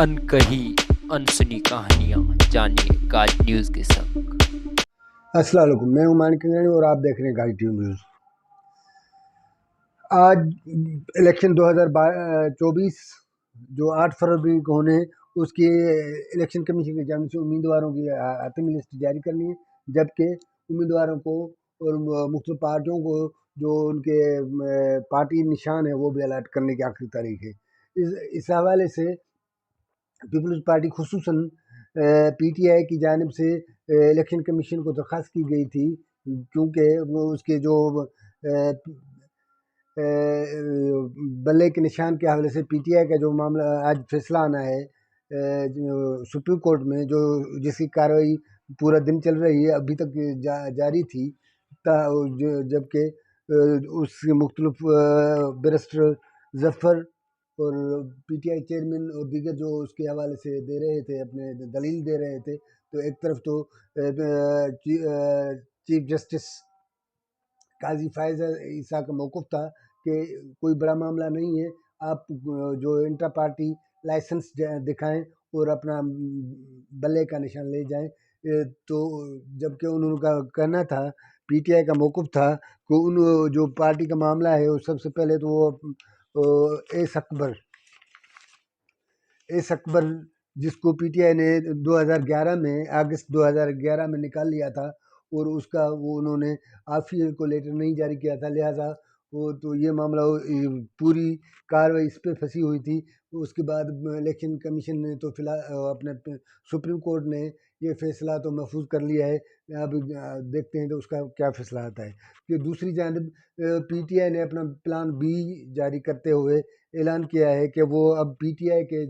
अनकही अनसुनी कहानियाँ जानिए गाज न्यूज़ के संग। अस्सलाम वालेकुम, मैं हूं मानिक किंगरानी और आप देख रहे हैं गाज टीवी न्यूज़। आज इलेक्शन 2024 जो 8 फरवरी को होने हैं, उसकी इलेक्शन कमीशन की जानिब से उम्मीदवारों की हातमी लिस्ट जारी करनी है, जबकि उम्मीदवारों को और मुख्तलिफ पार्टियों को जो उनके पार्टी निशान है वो भी अलर्ट करने की आखिरी तारीख है। इस हवाले से पीपल्स पार्टी खुसूसन PTI की जानिब से इलेक्शन कमीशन को दरख्वास्त की गई थी, क्योंकि वो उसके जो बल्ले के निशान के हवाले से PTI का जो मामला आज फैसला आना है सुप्रीम कोर्ट में, जो जिसकी कार्रवाई पूरा दिन चल रही है, अभी तक जारी थी, जबकि उसके मुख्तलिफ बैरिस्टर जफ़र और PTI चेयरमैन और दीगर जो उसके हवाले से दे रहे थे, अपने दलील दे रहे थे। तो एक तरफ तो चीफ जस्टिस काजी फायज़ ईसा का मौक़िफ़ था कि कोई बड़ा मामला नहीं है, आप जो इंटर पार्टी लाइसेंस दिखाएं और अपना बल्ले का निशान ले जाएं। तो जबकि उनका कहना था, PTI का मौक़िफ़ था कि उन जो पार्टी का मामला है वो सबसे पहले तो वो एस अकबर जिसको PTI ने 2011 में अगस्त 2011 में निकाल लिया था और उसका वो उन्होंने आफिया को लेटर नहीं जारी किया था, लिहाजा वो तो ये मामला पूरी कार्रवाई इस पर फंसी हुई थी। उसके बाद इलेक्शन कमीशन ने तो फिलहाल अपने सुप्रीम कोर्ट ने ये फैसला तो महफूज कर लिया है। अब देखते हैं तो उसका क्या फैसला आता है। कि दूसरी जानिब PTI ने अपना प्लान B जारी करते हुए ऐलान किया है कि वो अब PTI के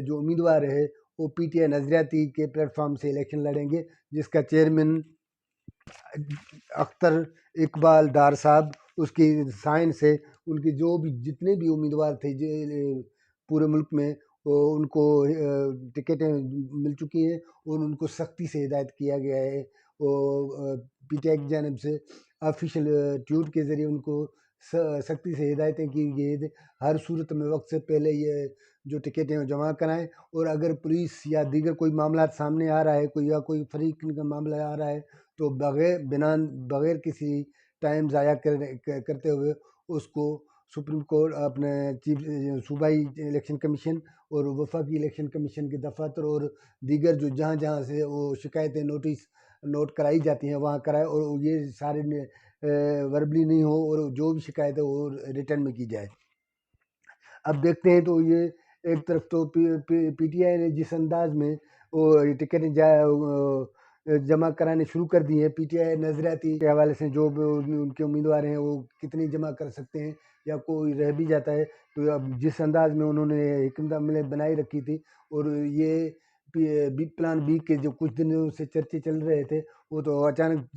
जो उम्मीदवार है वो PTI नजरियाती के प्लेटफॉर्म से इलेक्शन लड़ेंगे, जिसका चेयरमैन अख्तर इकबाल डार साहब, उसकी साइन से उनके जो भी जितने भी उम्मीदवार थे पूरे मुल्क में उनको टिकटें मिल चुकी हैं और उनको सख्ती से हिदायत किया गया है। PTI की जानिब से ऑफिशियल ट्वीट के ज़रिए उनको सख्ती से हिदायतें की गई, हर सूरत में वक्त से पहले ये जो टिकटें जमा कराएं, और अगर पुलिस या दीगर कोई मामला सामने आ रहा है, कोई फरीक का मामला आ रहा है, तो बगैर किसी टाइम ज़ाया करते हुए उसको सुप्रीम कोर्ट अपने चीफ सूबाई इलेक्शन कमीशन और वफाकी इलेक्शन कमीशन के दफातर और दीगर जो जहाँ से वो शिकायतें नोट कराई जाती हैं वहाँ कराए, और ये सारे वर्बली नहीं हो और जो भी शिकायत है वो रिटर्न में की जाए। अब देखते हैं तो ये एक तरफ तो PTI ने जिस अंदाज में वो टिकटें जमा कराने शुरू कर दिए हैं, PTI नजरियाती के हवाले से जो उनके उम्मीदवार हैं वो कितनी जमा कर सकते हैं या कोई रह भी जाता है। तो अब जिस अंदाज में उन्होंने हिकमत अमली बनाई रखी थी, और ये प्लान B के जो कुछ दिनों से चर्चे चल रहे थे, वो तो अचानक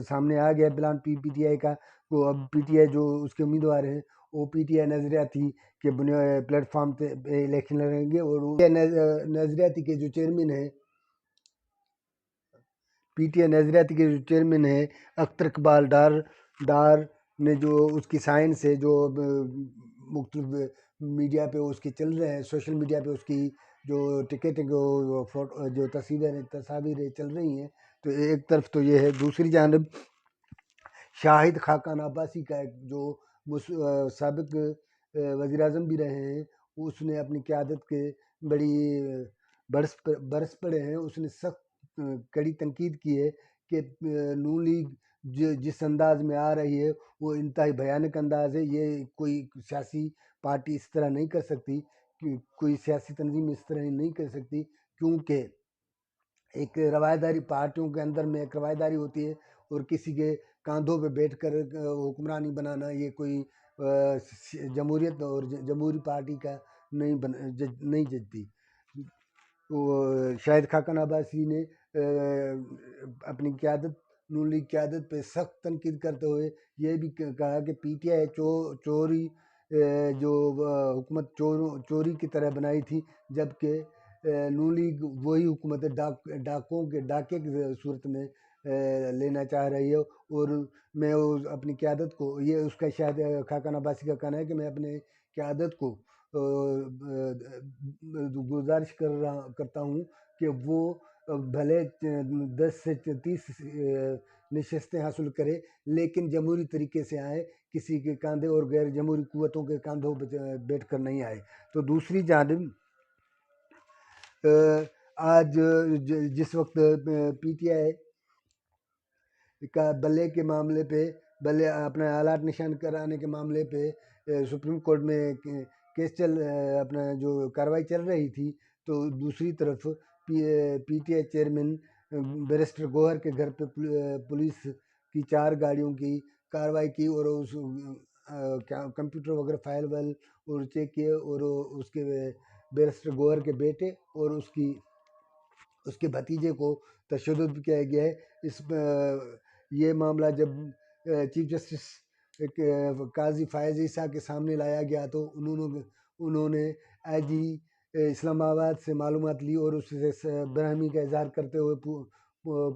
सामने आ गया प्लान PTI का। तो अब PTI जो उसके उम्मीदवार हैं वो PTI नजरियाती के प्लेटफॉर्म पे इलेक्शन लड़ेंगे, और नजरियाती के जो चेयरमैन है PTI नजरियाती के जो चेयरमैन है अख्तर इकबाल डार ने जो उसकी साइन से जो मुख्तलिफ मीडिया पे उसके चल रहे हैं, सोशल मीडिया पे उसकी जो टिकट फोटो जो तस्वीरें चल रही हैं, तो एक तरफ तो ये है। दूसरी जानब शाहिद खाकान अब्बासी का जो साबिक वज़ीर आज़म भी रहे हैं, उसने अपनी क़यादत के बड़ी बरस पड़े हैं, उसने सख्त कड़ी तनकीद की है कि नून लीग जिस अंदाज में आ रही है वो इंतहाई भयानक अंदाज है। ये कोई सियासी पार्टी इस तरह नहीं कर सकती, कोई सियासी तंजीम इस तरह नहीं कर सकती, क्योंकि एक रवायदारी पार्टियों के अंदर में एक रवायदारी होती है, और किसी के कांधों पे बैठकर हुक्मरानी बनाना ये कोई जमहूरियत और जमहूरी पार्टी का नहीं जजती। शाहिद खाकान अब्बासी ने अपनी क़यादत नून लीग क़यादत पे सख्त तनकीद करते हुए ये भी कहा कि PTI चोरी जो हुकूमत चोरी की तरह बनाई थी, जबकि नून लीग वही हुकूमत डाके की सूरत में लेना चाह रही है। और मैं अपनी क़यादत को, ये उसका शायद खाकान अब्बासी का कहना है कि मैं अपने क़यादत को گزارش کرتا ہوں کہ وہ بھلے 10 سے 30 نشستیں حاصل کرے، لیکن جمہوری طریقے سے آئے، کسی کے کاندھے اور غیر جمہوری قوتوں کے کاندھوں پہ بیٹھ کر نہیں آئے۔ تو دوسری جانب آج جس وقت پی ٹی آئی کا بلے کے معاملے پہ، بلے اپنا آلات نشان کرانے کے معاملے پہ سپریم کورٹ میں کیس اپنا جو کارروائی چل رہی تھی، تو دوسری طرف P T I chairman barrister Gohar کے گھر پہ پولیس کی 4 گاڑیوں کی کارروائی کی اور اس کمپیوٹر وغیرہ فائل وائل اور چیک کیے، اور اس کے بیرسٹر گوہر کے بیٹے اور اس کے بھتیجے کو تشدد بھی کیا گیا ہے۔ یہ معاملہ جب چیف جسٹس قاضی فائز عیسیٰ کے سامنے لایا گیا تو انہوں نے آئی جی اسلام آباد سے معلومات لی اور اس سے برہمی کا اظہار کرتے ہوئے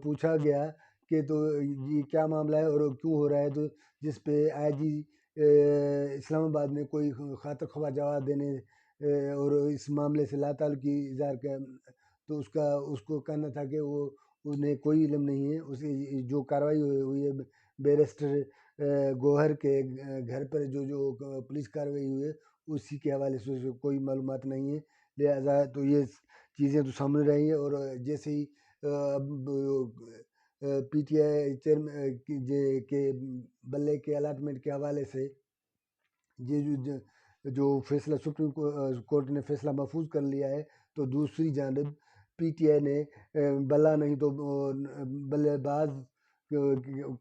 پوچھا گیا کہ تو یہ کیا معاملہ ہے اور کیوں ہو رہا ہے، تو جس پہ آئی جی اسلام آباد نے کوئی خاطر خواہ جواب دینے اور اس معاملے سے لا تعلقی اظہار کیا، تو اس کو کہنا تھا کہ انہیں کوئی علم نہیں ہے، جو کارروائی ہوئی ہے بیرسٹر گوہر کے گھر پر جو پولیس کارروائی ہوئی ہے اسی کے حوالے سے کوئی معلومات نہیں ہے، لہذا تو یہ چیزیں تو سامنے رہی ہیں۔ اور جیسے ہی پی ٹی آئی چیئرمین کے بلے کے الاٹمنٹ کے حوالے سے یہ جو فیصلہ سپریم کورٹ نے فیصلہ محفوظ کر لیا ہے، تو دوسری جانب پی ٹی آئی نے بلا نہیں تو بلے باز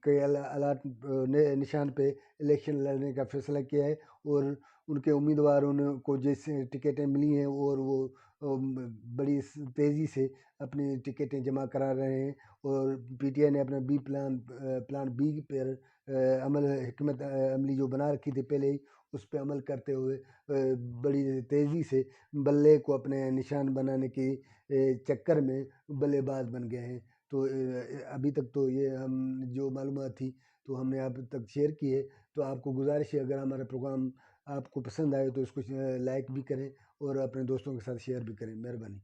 کے نشان پہ الیکشن لڑنے کا فیصلہ کیا ہے، اور ان کے امیدواروں کو جیسے ٹکٹیں ملی ہیں اور وہ بڑی تیزی سے اپنی ٹکٹیں جمع کرا رہے ہیں، اور پی ٹی آئی نے اپنا پلان بی پر حکمت عملی جو بنا رکھی تھی پہلے ہی، اس پہ عمل کرتے ہوئے بڑی تیزی سے بلے کو اپنے نشان بنانے کے چکر میں بلے باز بن گئے ہیں۔ تو ابھی تک تو یہ ہم جو معلومات تھی تو ہم نے آپ تک شیئر کی ہے، تو آپ کو گزارش ہے اگر ہمارا پروگرام آپ کو پسند آئے تو اس کو لائک بھی کریں اور اپنے دوستوں کے ساتھ شیئر بھی کریں۔ مہربانی۔